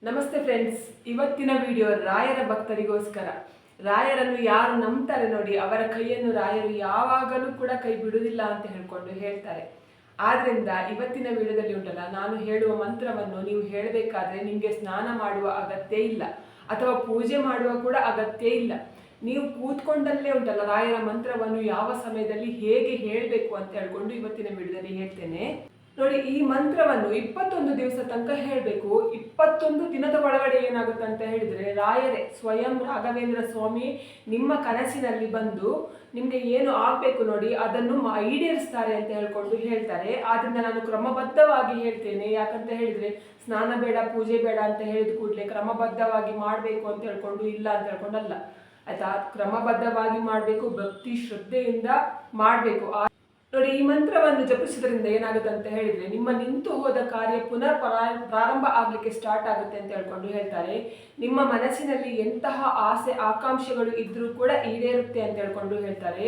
ನಮಸ್ತೆ ಫ್ರೆಂಡ್ಸ್, ಇವತ್ತಿನ ವಿಡಿಯೋ ರಾಯರ ಭಕ್ತರಿಗೋಸ್ಕರ. ರಾಯರನ್ನು ಯಾರು ನಂಬ್ತಾರೆ ನೋಡಿ, ಅವರ ಕೈಯನ್ನು ರಾಯರು ಯಾವಾಗಲೂ ಕೂಡ ಕೈ ಬಿಡುವುದಿಲ್ಲ ಅಂತ ಹೇಳ್ತಾರೆ. ಆದ್ರಿಂದ ಇವತ್ತಿನ ವಿಡಿಯೋದಲ್ಲಿ ಉಂಟಲ್ಲ, ನಾನು ಹೇಳುವ ಮಂತ್ರವನ್ನು ನೀವು ಹೇಳಬೇಕಾದ್ರೆ ನಿಮಗೆ ಸ್ನಾನ ಮಾಡುವ ಅಗತ್ಯ ಇಲ್ಲ, ಅಥವಾ ಪೂಜೆ ಮಾಡುವ ಕೂಡ ಅಗತ್ಯ ಇಲ್ಲ. ನೀವು ಕೂತ್ಕೊಂಡಲ್ಲೇ ಉಂಟಲ್ಲ ರಾಯರ ಮಂತ್ರವನ್ನು ಯಾವ ಸಮಯದಲ್ಲಿ ಹೇಗೆ ಹೇಳಬೇಕು ಅಂತ ಹೇಳ್ಕೊಂಡು ಇವತ್ತಿನ ವಿಡಿಯೋದಲ್ಲಿ ಹೇಳ್ತೇನೆ ನೋಡಿ. ಈ ಮಂತ್ರವನ್ನು 21 ದಿವಸ ತನಕ ಹೇಳಬೇಕು. 21 ದಿನದ ಒಳಗಡೆ ಏನಾಗುತ್ತೆ ಅಂತ ಹೇಳಿದ್ರೆ, ರಾಯರೇ ಸ್ವಯಂ ರಾಘವೇಂದ್ರ ಸ್ವಾಮಿ ನಿಮ್ಮ ಕನಸಿನಲ್ಲಿ ಬಂದು ನಿಮ್ಗೆ ಏನು ಆಗ್ಬೇಕು ನೋಡಿ ಅದನ್ನು ಈಡೇರಿಸ್ತಾರೆ ಅಂತ ಹೇಳ್ತಾರೆ. ಆದ್ರಿಂದ ನಾನು ಕ್ರಮಬದ್ಧವಾಗಿ ಹೇಳ್ತೇನೆ. ಯಾಕಂತ ಹೇಳಿದ್ರೆ ಸ್ನಾನ ಬೇಡ ಪೂಜೆ ಬೇಡ ಅಂತ ಹೇಳಿದ ಕೂಡಲೇ ಕ್ರಮಬದ್ಧವಾಗಿ ಮಾಡಬೇಕು ಅಂತ ಹೇಳ್ಕೊಂಡು ಇಲ್ಲ ಅಂತ ಹೇಳ್ಕೊಂಡಲ್ಲ, ಆಯ್ತಾ. ಕ್ರಮಬದ್ಧವಾಗಿ ಮಾಡಬೇಕು, ಭಕ್ತಿ ಶ್ರದ್ಧೆಯಿಂದ ಮಾಡಬೇಕು ನೋಡಿ. ಈ ಮಂತ್ರವನ್ನು ಜಪಿಸೋದ್ರಿಂದ ಏನಾಗುತ್ತೆ ಅಂತ ಹೇಳಿದ್ರೆ, ನಿಮ್ಮ ನಿಂತು ಹೋದ ಕಾರ್ಯ ಪುನರ್ ಪ್ರಾರಂಭ ಆಗ್ಲಿಕ್ಕೆ ಸ್ಟಾರ್ಟ್ ಆಗುತ್ತೆ ಅಂತ ಹೇಳ್ತಾರೆ. ನಿಮ್ಮ ಮನಸ್ಸಿನಲ್ಲಿ ಎಂತಹ ಆಸೆ ಆಕಾಂಕ್ಷೆಗಳು ಇದ್ರೂ ಕೂಡ ಈಡೇರುತ್ತೆ ಅಂತ ಹೇಳ್ತಾರೆ.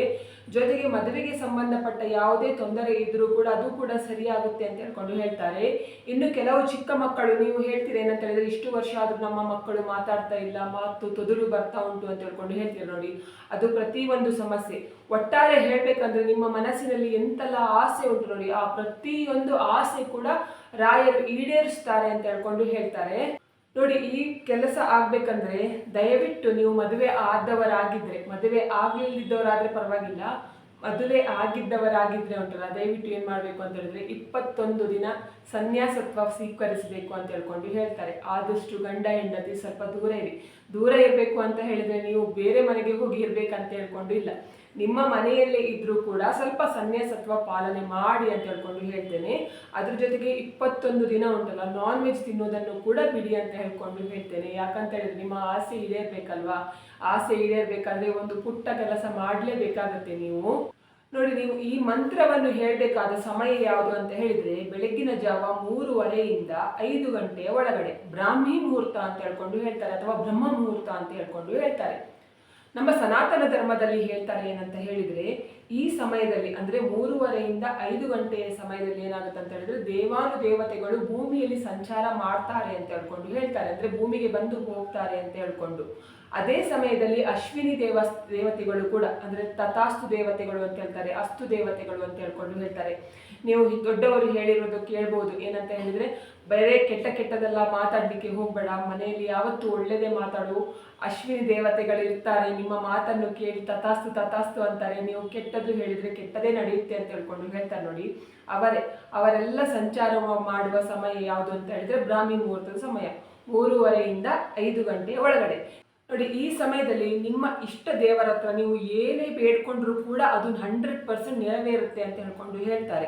ಜೊತೆಗೆ ಮದುವೆಗೆ ಸಂಬಂಧಪಟ್ಟ ಯಾವುದೇ ತೊಂದರೆ ಇದ್ರೂ ಕೂಡ ಅದು ಕೂಡ ಸರಿಯಾಗುತ್ತೆ ಅಂತ ಹೇಳ್ತಾರೆ. ಇನ್ನು ಕೆಲವು ಚಿಕ್ಕ ಮಕ್ಕಳು ನೀವು ಹೇಳ್ತೀರಿ ಏನಂತ ಹೇಳಿದ್ರೆ, ಇಷ್ಟು ವರ್ಷ ಆದ್ರೂ ನಮ್ಮ ಮಕ್ಕಳು ಮಾತಾಡ್ತಾ ಇಲ್ಲ, ಮಾತು ತೊದಲು ಬರ್ತಾ ಉಂಟು ಅಂತ ಹೇಳ್ತೀರಿ ನೋಡಿ. ಅದು ಪ್ರತಿಯೊಂದು ಸಮಸ್ಯೆ. ಒಟ್ಟಾರೆ ಹೇಳ್ಬೇಕಂದ್ರೆ ನಿಮ್ಮ ಮನಸ್ಸಿನಲ್ಲಿ ಎಂತೆಲ್ಲ ಆಸೆ ಉಂಟು ನೋಡಿ, ಆ ಪ್ರತಿಯೊಂದು ಆಸೆ ಕೂಡ ರಾಯರು ಈಡೇರಿಸ್ತಾರೆ ಅಂತ ಹೇಳ್ತಾರೆ ನೋಡಿ. ಈ ಕೆಲಸ ಆಗ್ಬೇಕಂದ್ರೆ ದಯವಿಟ್ಟು ನೀವು ಮದುವೆ ಆದವರಾಗಿದ್ರೆ, ಮದುವೆ ಆಗ್ಲಿಲ್ಲದವರಾದ್ರೆ ಪರವಾಗಿಲ್ಲ, ಮದುವೆ ಆಗಿದ್ದವರಾಗಿದ್ರೆ ಉಂಟಲ್ಲ, ದಯವಿಟ್ಟು ಏನ್ ಮಾಡ್ಬೇಕು ಅಂತ ಹೇಳಿದ್ರೆ 21 ದಿನ ಸನ್ಯಾಸತ್ವ ಸ್ವೀಕರಿಸಬೇಕು ಅಂತ ಹೇಳ್ತಾರೆ. ಆದಷ್ಟು ಗಂಡ ಹೆಂಡತಿ ಸ್ವಲ್ಪ ದೂರ ಇರಬೇಕು ಅಂತ ಹೇಳಿದ್ರೆ, ನೀವು ಬೇರೆ ಮನೆಗೆ ಹೋಗಿ ಇರ್ಬೇಕಂತ ಇಲ್ಲ, ನಿಮ್ಮ ಮನೆಯಲ್ಲೇ ಇದ್ರೂ ಕೂಡ ಸ್ವಲ್ಪ ಸನ್ಯಾಸತ್ವ ಪಾಲನೆ ಮಾಡಿ ಅಂತ ಹೇಳ್ತೇನೆ. ಅದ್ರ ಜೊತೆಗೆ 21 ದಿನ ಉಂಟಲ್ಲ, ನಾನ್ ವೆಜ್ ತಿನ್ನೋದನ್ನು ಕೂಡ ಬಿಡಿ ಅಂತ ಹೇಳ್ತೇನೆ. ಯಾಕಂತ ಹೇಳಿದ್ರೆ ನಿಮ್ಮ ಆಸೆ ಈಡೇರ್ಬೇಕಲ್ವಾ. ಆಸೆ ಈಡೇರ್ಬೇಕಾದ್ರೆ ಒಂದು ಪುಟ್ಟ ಕೆಲಸ ಮಾಡಲೇಬೇಕಾಗತ್ತೆ ನೀವು ನೋಡಿ. ನೀವು ಈ ಮಂತ್ರವನ್ನು ಹೇಳಬೇಕಾದ ಸಮಯ ಯಾವುದು ಅಂತ ಹೇಳಿದ್ರೆ, ಬೆಳಗ್ಗಿನ ಜಾವ 3:30 5 ಗಂಟೆಯ ಒಳಗಡೆ, ಬ್ರಾಹ್ಮಿ ಮುಹೂರ್ತ ಅಂತ ಹೇಳ್ತಾರೆ, ಅಥವಾ ಬ್ರಹ್ಮ ಮುಹೂರ್ತ ಅಂತ ಹೇಳ್ತಾರೆ. ನಮ್ಮ ಸನಾತನ ಧರ್ಮದಲ್ಲಿ ಹೇಳ್ತಾರೆ ಏನಂತ ಹೇಳಿದ್ರೆ, ಈ ಸಮಯದಲ್ಲಿ ಅಂದ್ರೆ 3:30 5 ಗಂಟೆಯ ಸಮಯದಲ್ಲಿ ಏನಾಗುತ್ತೆ ಅಂತ ಹೇಳಿದ್ರೆ, ದೇವಾನುದೇವತೆಗಳು ಭೂಮಿಯಲ್ಲಿ ಸಂಚಾರ ಮಾಡ್ತಾರೆ ಅಂತ ಹೇಳ್ತಾರೆ. ಅಂದ್ರೆ ಭೂಮಿಗೆ ಬಂದು ಹೋಗ್ತಾರೆ ಅಂತ ಅದೇ ಸಮಯದಲ್ಲಿ ಅಶ್ವಿನಿ ದೇವತೆಗಳು ಕೂಡ, ಅಂದ್ರೆ ತಥಾಸ್ತು ದೇವತೆಗಳು ಅಂತ ಹೇಳ್ತಾರೆ, ಅಸ್ತು ದೇವತೆಗಳು ಅಂತ ಹೇಳ್ತಾರೆ. ನೀವು ದೊಡ್ಡವರು ಹೇಳಿರೋದು ಕೇಳ್ಬೋದು, ಏನಂತ ಹೇಳಿದ್ರೆ ಬೇರೆ ಕೆಟ್ಟದೆಲ್ಲ ಮಾತಾಡ್ಲಿಕ್ಕೆ ಹೋಗ್ಬೇಡ, ಮನೆಯಲ್ಲಿ ಯಾವತ್ತೂ ಒಳ್ಳೇದೇ ಮಾತಾಡು, ಅಶ್ವಿನಿ ದೇವತೆಗಳು ಇರ್ತಾರೆ, ನಿಮ್ಮ ಮಾತನ್ನು ಕೇಳಿ ತಥಾಸ್ತು ಅಂತಾರೆ, ನೀವು ಕೆಟ್ಟದ್ದು ಹೇಳಿದ್ರೆ ಕೆಟ್ಟದೇ ನಡೆಯುತ್ತೆ ಅಂತ ಹೇಳ್ತಾರೆ ನೋಡಿ. ಅವರೆಲ್ಲ ಸಂಚಾರ ಮಾಡುವ ಸಮಯ ಯಾವುದು ಅಂತ ಹೇಳಿದ್ರೆ ಬ್ರಾಹ್ಮಿ ಮುಹೂರ್ತದ ಸಮಯ, 3:30 5 ಗಂಟೆಯ ಒಳಗಡೆ ನೋಡಿ. ಈ ಸಮಯದಲ್ಲಿ ನಿಮ್ಮ ಇಷ್ಟ ದೇವರ ಹತ್ರ ನೀವು ಏನೇ ಬೇಡ್ಕೊಂಡ್ರೂ ಕೂಡ ಅದು 100% ನೆರವೇರುತ್ತೆ ಅಂತ ಹೇಳ್ತಾರೆ.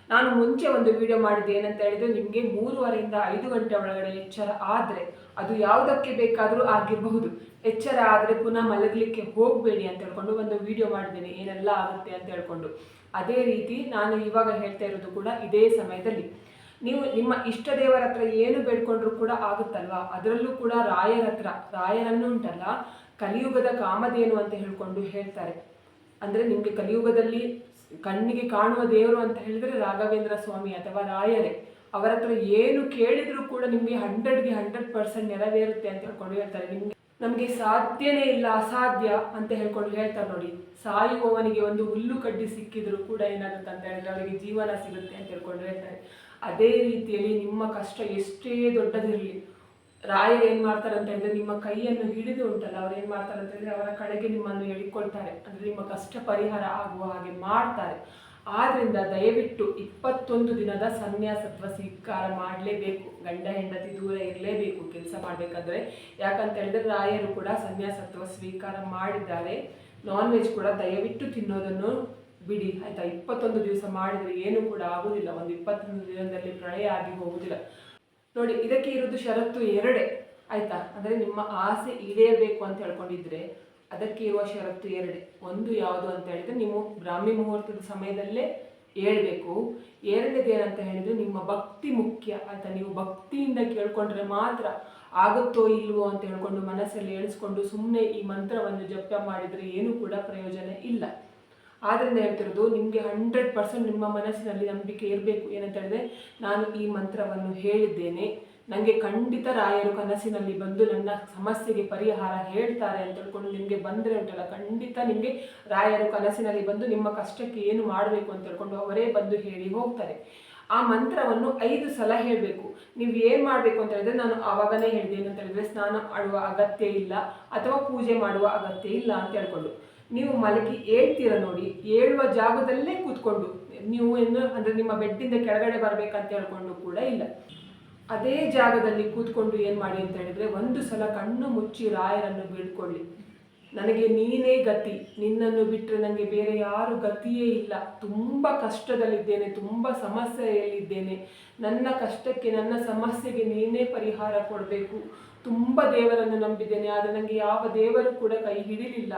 ನಾನು ಮುಂಚೆ ಒಂದು ವಿಡಿಯೋ ಮಾಡಿದ್ದೆ, ಏನಂತ ಹೇಳಿದ್ರೆ ನಿಮಗೆ 3:30 5 ಗಂಟೆ ಒಳಗಡೆ ಎಚ್ಚರ ಆದರೆ, ಅದು ಯಾವುದಕ್ಕೆ ಬೇಕಾದರೂ ಆಗಿರಬಹುದು, ಎಚ್ಚರ ಆದರೆ ಪುನಃ ಮಲಗಲಿಕ್ಕೆ ಹೋಗಬೇಡಿ ಅಂತ ಒಂದು ವಿಡಿಯೋ ಮಾಡಿದ್ದೇನೆ, ಏನೆಲ್ಲ ಆಗುತ್ತೆ ಅಂತ ಅದೇ ರೀತಿ ನಾನು ಇವಾಗ ಹೇಳ್ತಾ ಇರೋದು ಕೂಡ ಇದೇ ಸಮಯದಲ್ಲಿ ನೀವು ನಿಮ್ಮ ಇಷ್ಟ ದೇವರ ಹತ್ರ ಏನು ಬೇಡ್ಕೊಂಡ್ರೂ ಕೂಡ ಆಗುತ್ತಲ್ವಾ. ಅದರಲ್ಲೂ ಕೂಡ ರಾಯರನ್ನು ಉಂಟಲ್ಲ, ಕಲಿಯುಗದ ಕಾಮಧೇನು ಅಂತ ಹೇಳ್ತಾರೆ. ಅಂದ್ರೆ ನಿಮ್ಗೆ ಕಲಿಯುಗದಲ್ಲಿ ಕಣ್ಣಿಗೆ ಕಾಣುವ ದೇವರು ಅಂತ ಹೇಳಿದ್ರೆ ರಾಘವೇಂದ್ರ ಸ್ವಾಮಿ ಅಥವಾ ರಾಯರೇ. ಅವರ ಹತ್ರ ಏನು ಕೇಳಿದ್ರು ಕೂಡ ನಿಮ್ಗೆ 100ಗೆ 100% ನೆರವೇರುತ್ತೆ ಅಂತ ಹೇಳ್ತಾರೆ. ನಮ್ಗೆ ಸಾಧ್ಯನೇ ಇಲ್ಲ, ಅಸಾಧ್ಯ ಅಂತ ಹೇಳ್ತಾರೆ ನೋಡಿ. ಸಾಯುವವನಿಗೆ ಒಂದು ಹುಲ್ಲು ಕಡ್ಡಿ ಸಿಕ್ಕಿದ್ರು ಕೂಡ ಏನಾಗುತ್ತೆ ಅಂತ ಹೇಳಿದ್ರೆ ಅವರಿಗೆ ಜೀವನ ಸಿಗುತ್ತೆ ಅಂತ ಹೇಳ್ತಾರೆ. ಅದೇ ರೀತಿಯಲ್ಲಿ ನಿಮ್ಮ ಕಷ್ಟ ಎಷ್ಟೇ ದೊಡ್ಡದಿರಲಿ, ರಾಯರು ಏನ್ ಮಾಡ್ತಾರೆ ಅಂತ ಹೇಳಿದ್ರೆ ನಿಮ್ಮ ಕೈಯನ್ನು ಹಿಡಿದು ಉಂಟಲ್ಲ, ಅವ್ರು ಏನ್ ಮಾಡ್ತಾರೆ ಅಂತ ಹೇಳಿದ್ರೆ ಅವರ ಕಡೆಗೆ ನಿಮ್ಮನ್ನು ಎಳಿಕೊಳ್ತಾರೆ, ಅಂದ್ರೆ ನಿಮ್ಮ ಕಷ್ಟ ಪರಿಹಾರ ಆಗುವ ಹಾಗೆ ಮಾಡ್ತಾರೆ. ಆದ್ರಿಂದ ದಯವಿಟ್ಟು 21 ದಿನದ ಸನ್ಯಾಸತ್ವ ಸ್ವೀಕಾರ ಮಾಡಲೇಬೇಕು. ಗಂಡ ಹೆಂಡತಿ ದೂರ ಇರಲೇಬೇಕು ಕೆಲಸ ಮಾಡ್ಬೇಕಾದ್ರೆ. ಯಾಕಂತ ಹೇಳಿದ್ರೆ ರಾಯರು ಕೂಡ ಸನ್ಯಾಸತ್ವ ಸ್ವೀಕಾರ ಮಾಡಿದ್ದಾರೆ. ನಾನ್ ವೆಜ್ ಕೂಡ ದಯವಿಟ್ಟು ತಿನ್ನೋದನ್ನು ಬಿಡಿ, ಆಯ್ತಾ. 21 ದಿವಸ ಮಾಡಿದ್ರೆ ಏನು ಕೂಡ ಆಗುದಿಲ್ಲ, ಒಂದು 21 ದಿನದಲ್ಲಿ ಪ್ರಳಯ ಆಗಿ ಹೋಗುದಿಲ್ಲ ನೋಡಿ. ಇದಕ್ಕೆ ಇರೋದು ಷರತ್ತು 2, ಆಯ್ತಾ. ಅಂದ್ರೆ ನಿಮ್ಮ ಆಸೆ ಈಡೇರಬೇಕು ಅಂತ ಹೇಳ್ಕೊಂಡಿದ್ರೆ ಅದಕ್ಕೆ ಇರುವ ಷರತ್ತು 2. ಒಂದು ಯಾವುದು ಅಂತ ಹೇಳಿದ್ರೆ, ನೀವು ಬ್ರಾಹ್ಮಿ ಮುಹೂರ್ತದ ಸಮಯದಲ್ಲೇ ಹೇಳ್ಬೇಕು. 2ನೇದು ಏನಂತ ಹೇಳಿದ್ರೆ ನಿಮ್ಮ ಭಕ್ತಿ ಮುಖ್ಯ, ಆಯ್ತಾ. ನೀವು ಭಕ್ತಿಯಿಂದ ಕೇಳ್ಕೊಂಡ್ರೆ ಮಾತ್ರ ಆಗುತ್ತೋ ಇಲ್ವೋ ಅಂತ ಮನಸ್ಸಲ್ಲಿ ಎಣಿಸ್ಕೊಂಡು ಸುಮ್ಮನೆ ಈ ಮಂತ್ರವನ್ನು ಜಪ ಮಾಡಿದ್ರೆ ಏನು ಕೂಡ ಪ್ರಯೋಜನ ಇಲ್ಲ. ಆದ್ರಿಂದ ಹೇಳ್ತಿರೋದು, ನಿಮಗೆ 100% ನಿಮ್ಮ ಮನಸ್ಸಿನಲ್ಲಿ ನಂಬಿಕೆ ಇರಬೇಕು. ಏನಂತ ಹೇಳಿದ್ರೆ, ನಾನು ಈ ಮಂತ್ರವನ್ನು ಹೇಳಿದ್ದೇನೆ, ನನಗೆ ಖಂಡಿತ ರಾಯರು ಕನಸಿನಲ್ಲಿ ಬಂದು ನನ್ನ ಸಮಸ್ಯೆಗೆ ಪರಿಹಾರ ಹೇಳ್ತಾರೆ ಅಂತ ಹೇಳ್ಕೊಂಡು ನಿಮಗೆ ಬಂದರೆ ಉಂಟಲ್ಲ, ಖಂಡಿತ ನಿಮಗೆ ರಾಯರು ಕನಸಿನಲ್ಲಿ ಬಂದು ನಿಮ್ಮ ಕಷ್ಟಕ್ಕೆ ಏನು ಮಾಡಬೇಕು ಅಂತ ಹೇಳ್ಕೊಂಡು ಅವರೇ ಬಂದು ಹೇಳಿ ಹೋಗ್ತಾರೆ. ಆ ಮಂತ್ರವನ್ನು 5 ಸಲ ಹೇಳಬೇಕು. ನೀವು ಏನು ಮಾಡಬೇಕು ಅಂತ ಹೇಳಿದ್ರೆ, ನಾನು ಆವಾಗನೇ ಹೇಳಿದೆ ಏನಂತ ಹೇಳಿದ್ರೆ, ಸ್ನಾನ ಮಾಡುವ ಅಗತ್ಯ ಇಲ್ಲ ಅಥವಾ ಪೂಜೆ ಮಾಡುವ ಅಗತ್ಯ ಇಲ್ಲ ಅಂತ ಹೇಳ್ಕೊಂಡು ನೀವು ಮಲಗಿ ಹೇಳ್ತೀರ ನೋಡಿ, ಹೇಳುವ ಜಾಗದಲ್ಲೇ ಕೂತ್ಕೊಂಡು, ನೀವು ಏನು ಅಂದರೆ ನಿಮ್ಮ ಬೆಡ್ಡಿಂದ ಕೆಳಗಡೆ ಬರಬೇಕಂತ ಹೇಳ್ಕೊಂಡು ಕೂಡ ಇಲ್ಲ, ಅದೇ ಜಾಗದಲ್ಲಿ ಕೂತ್ಕೊಂಡು ಏನು ಮಾಡಿ ಅಂತ ಹೇಳಿದರೆ, 1 ಸಲ ಕಣ್ಣು ಮುಚ್ಚಿ ರಾಯರನ್ನು ಬೇಡ್ಕೊಳ್ಳಿ. ನನಗೆ ನೀನೇ ಗತಿ, ನಿನ್ನನ್ನು ಬಿಟ್ಟರೆ ನನಗೆ ಬೇರೆ ಯಾರು ಗತಿಯೇ ಇಲ್ಲ, ತುಂಬ ಕಷ್ಟದಲ್ಲಿದ್ದೇನೆ, ತುಂಬ ಸಮಸ್ಯೆಯಲ್ಲಿದ್ದೇನೆ, ನನ್ನ ಕಷ್ಟಕ್ಕೆ ನನ್ನ ಸಮಸ್ಯೆಗೆ ನೀನೇ ಪರಿಹಾರ ಕೊಡಬೇಕು, ತುಂಬ ದೇವರನ್ನು ನಂಬಿದ್ದೇನೆ ಆದರೆ ನನಗೆ ಯಾವ ದೇವರು ಕೂಡ ಕೈ ಹಿಡಿಲಿಲ್ಲ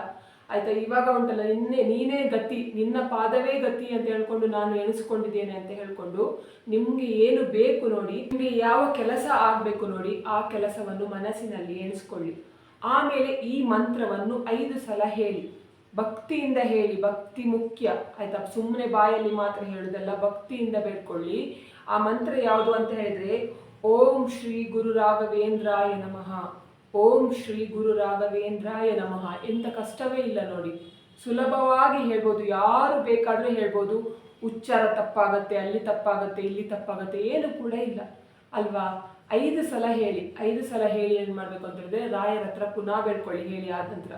ಆಯಿತಾ, ಇವಾಗ ಉಂಟಲ್ಲ ನೀನೇ ಗತಿ, ನಿನ್ನ ಪಾದವೇ ಗತಿ ಅಂತ ಹೇಳ್ಕೊಂಡು ನಾನು ಎಣಿಸ್ಕೊಂಡಿದ್ದೇನೆ ಅಂತ ಹೇಳ್ಕೊಂಡು ನಿಮಗೆ ಏನು ಬೇಕು ನೋಡಿ, ನಿಮಗೆ ಯಾವ ಕೆಲಸ ಆಗಬೇಕು ನೋಡಿ, ಆ ಕೆಲಸವನ್ನು ಮನಸ್ಸಿನಲ್ಲಿ ಎಣಿಸ್ಕೊಳ್ಳಿ. ಆಮೇಲೆ ಈ ಮಂತ್ರವನ್ನು 5 ಸಲ ಹೇಳಿ, ಭಕ್ತಿಯಿಂದ ಹೇಳಿ, ಭಕ್ತಿ ಮುಖ್ಯ ಆಯಿತಾ, ಸುಮ್ಮನೆ ಬಾಯಲ್ಲಿ ಮಾತ್ರ ಹೇಳೋದಲ್ಲ, ಭಕ್ತಿಯಿಂದ ಬೇಡ್ಕೊಳ್ಳಿ. ಆ ಮಂತ್ರ ಯಾವುದು ಅಂತ ಹೇಳಿದ್ರೆ, ಓಂ ಶ್ರೀ ಗುರು ರಾಘವೇಂದ್ರಾಯ ನಮಃ, ಓಂ ಶ್ರೀ ಗುರು ರಾಘವೇಂದ್ರಾಯ ನಮಃ. ಎಂಥ ಕಷ್ಟವೇ ಇಲ್ಲ ನೋಡಿ, ಸುಲಭವಾಗಿ ಹೇಳ್ಬೋದು, ಯಾರು ಬೇಕಾದರೂ ಹೇಳ್ಬೋದು. ಉಚ್ಚಾರ ತಪ್ಪಾಗತ್ತೆ, ಅಲ್ಲಿ ತಪ್ಪಾಗತ್ತೆ, ಇಲ್ಲಿ ತಪ್ಪಾಗತ್ತೆ, ಏನು ಕೂಡ ಇಲ್ಲ ಅಲ್ವಾ. 5 ಸಲ ಹೇಳಿ. 5 ಸಲ ಹೇಳಿ ಏನು ಮಾಡಬೇಕು ಅಂತ ಹೇಳಿದ್ರೆ, ರಾಯರ ಹತ್ರ ಪುನಃ ಬೇಡ್ಕೊಳ್ಳಿ. ಹೇಳಿ ಆದ ನಂತರ,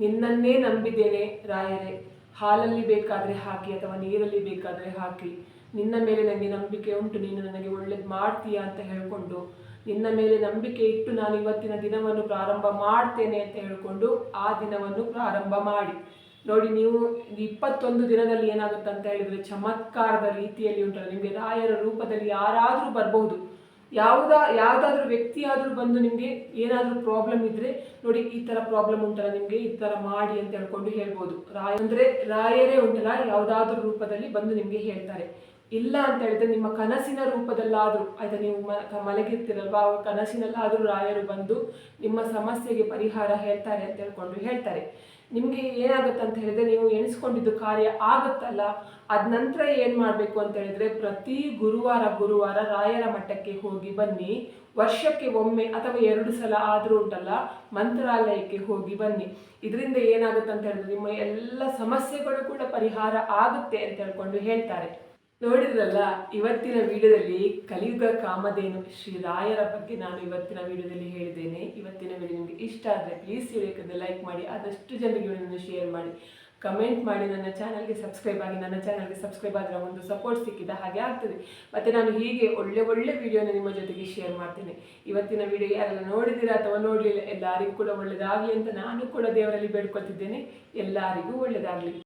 ನಿನ್ನನ್ನೇ ನಂಬಿದ್ದೇನೆ ರಾಯರೇ, ಹಾಲಲ್ಲಿ ಬೇಕಾದರೆ ಹಾಕಿ ಅಥವಾ ನೀರಲ್ಲಿ ಬೇಕಾದರೆ ಹಾಕಿ, ನಿನ್ನ ಮೇಲೆ ನನಗೆ ನಂಬಿಕೆ ಉಂಟು, ನೀನು ನನಗೆ ಒಳ್ಳೇದು ಮಾಡ್ತೀಯಾ ಅಂತ ಹೇಳ್ಕೊಂಡು, ನಿನ್ನ ಮೇಲೆ ನಂಬಿಕೆ ಇಟ್ಟು ನಾನು ಇವತ್ತಿನ ದಿನವನ್ನು ಪ್ರಾರಂಭ ಮಾಡ್ತೇನೆ ಅಂತ ಹೇಳ್ಕೊಂಡು ಆ ದಿನವನ್ನು ಪ್ರಾರಂಭ ಮಾಡಿ ನೋಡಿ. ನೀವು 21 ದಿನದಲ್ಲಿ ಏನಾಗುತ್ತೆ ಅಂತ ಹೇಳಿದರೆ, ಚಮತ್ಕಾರದ ರೀತಿಯಲ್ಲಿ ಉಂಟಲ್ಲ, ನಿಮಗೆ ರಾಯರ ರೂಪದಲ್ಲಿ ಯಾರಾದರೂ ಬರಬಹುದು, ಯಾವುದಾದ್ರೂ ವ್ಯಕ್ತಿ ಆದರೂ ಬಂದು ನಿಮಗೆ ಏನಾದರೂ ಪ್ರಾಬ್ಲಮ್ ಇದ್ದರೆ ನೋಡಿ, ಈ ಥರ ಪ್ರಾಬ್ಲಮ್ ಉಂಟಲ್ಲ ನಿಮಗೆ, ಈ ಥರ ಮಾಡಿ ಅಂತ ಹೇಳ್ಕೊಂಡು ಹೇಳ್ಬೋದು. ರಾಯರೇ ಉಂಟಲ್ಲ ಯಾವುದಾದ್ರೂ ರೂಪದಲ್ಲಿ ಬಂದು ನಿಮಗೆ ಹೇಳ್ತಾರೆ. ಇಲ್ಲ ಅಂತ ಹೇಳಿದ್ರೆ ನಿಮ್ಮ ಕನಸಿನ ರೂಪದಲ್ಲಾದರೂ ಆಯಿತಾ, ನೀವು ಮಲಗಿರ್ತೀರಲ್ವ, ಆ ಕನಸಿನಲ್ಲಾದರೂ ರಾಯರು ಬಂದು ನಿಮ್ಮ ಸಮಸ್ಯೆಗೆ ಪರಿಹಾರ ಹೇಳ್ತಾರೆ ಅಂತ ಹೇಳ್ತಾರೆ. ನಿಮಗೆ ಏನಾಗುತ್ತೆ ಅಂತ ಹೇಳಿದ್ರೆ, ನೀವು ಎಣಿಸ್ಕೊಂಡಿದ್ದು ಕಾರ್ಯ ಆಗುತ್ತಲ್ಲ, ಅದ ನಂತರ ಏನು ಮಾಡಬೇಕು ಅಂತ ಹೇಳಿದ್ರೆ, ಪ್ರತಿ ಗುರುವಾರ ರಾಯರ ಮಠಕ್ಕೆ ಹೋಗಿ ಬನ್ನಿ. ವರ್ಷಕ್ಕೆ ಒಮ್ಮೆ ಅಥವಾ 2 ಸಲ ಆದರೂ ಉಂಟಲ್ಲ, ಮಂತ್ರಾಲಯಕ್ಕೆ ಹೋಗಿ ಬನ್ನಿ. ಇದರಿಂದ ಏನಾಗುತ್ತೆ ಅಂತ ಹೇಳಿದ್ರೆ, ನಿಮ್ಮ ಎಲ್ಲ ಸಮಸ್ಯೆಗಳು ಕೂಡ ಪರಿಹಾರ ಆಗುತ್ತೆ ಅಂತ ಹೇಳ್ಕೊಂಡು ಹೇಳ್ತಾರೆ. ನೋಡಿದ್ರಲ್ಲ, ಇವತ್ತಿನ ವಿಡಿಯೋದಲ್ಲಿ ಕಲಿಯುಗ ಕಾಮಧೇನು ಶ್ರೀ ರಾಯರ ಬಗ್ಗೆ ನಾನು ಇವತ್ತಿನ ವಿಡಿಯೋದಲ್ಲಿ ಹೇಳಿದ್ದೇನೆ. ಇವತ್ತಿನ ವಿಡಿಯೋ ನಿಮಗೆ ಇಷ್ಟ ಆದರೆ ಪ್ಲೀಸ್ ವಿಡಿಯೋಕ್ಕೆ ಲೈಕ್ ಮಾಡಿ, ಆದಷ್ಟು ಜನರಿಗೆ ವಿಡಿಯೋನ ಶೇರ್ ಮಾಡಿ, ಕಮೆಂಟ್ ಮಾಡಿ, ನನ್ನ ಚಾನಲ್ಗೆ ಸಬ್ಸ್ಕ್ರೈಬ್ ಆಗಿ. ನನ್ನ ಚಾನಲ್ಗೆ ಸಬ್ಸ್ಕ್ರೈಬ್ ಆದರೆ ಒಂದು ಸಪೋರ್ಟ್ ಸಿಕ್ಕಿದ ಹಾಗೆ ಆಗ್ತದೆ. ಮತ್ತು ನಾನು ಹೀಗೆ ಒಳ್ಳೆ ವಿಡಿಯೋನ ನಿಮ್ಮ ಜೊತೆಗೆ ಶೇರ್ ಮಾಡ್ತೇನೆ. ಇವತ್ತಿನ ವಿಡಿಯೋ ಯಾರೆಲ್ಲ ನೋಡಿದ್ದೀರಾ ಅಥವಾ ನೋಡಲಿಲ್ಲ, ಎಲ್ಲರಿಗೂ ಕೂಡ ಒಳ್ಳೆಯದಾಗಲಿ ಅಂತ ನಾನು ಕೂಡ ದೇವರಲ್ಲಿ ಬೇಡ್ಕೊಳ್ತಿದ್ದೇನೆ. ಎಲ್ಲರಿಗೂ ಒಳ್ಳೆಯದಾಗಲಿ.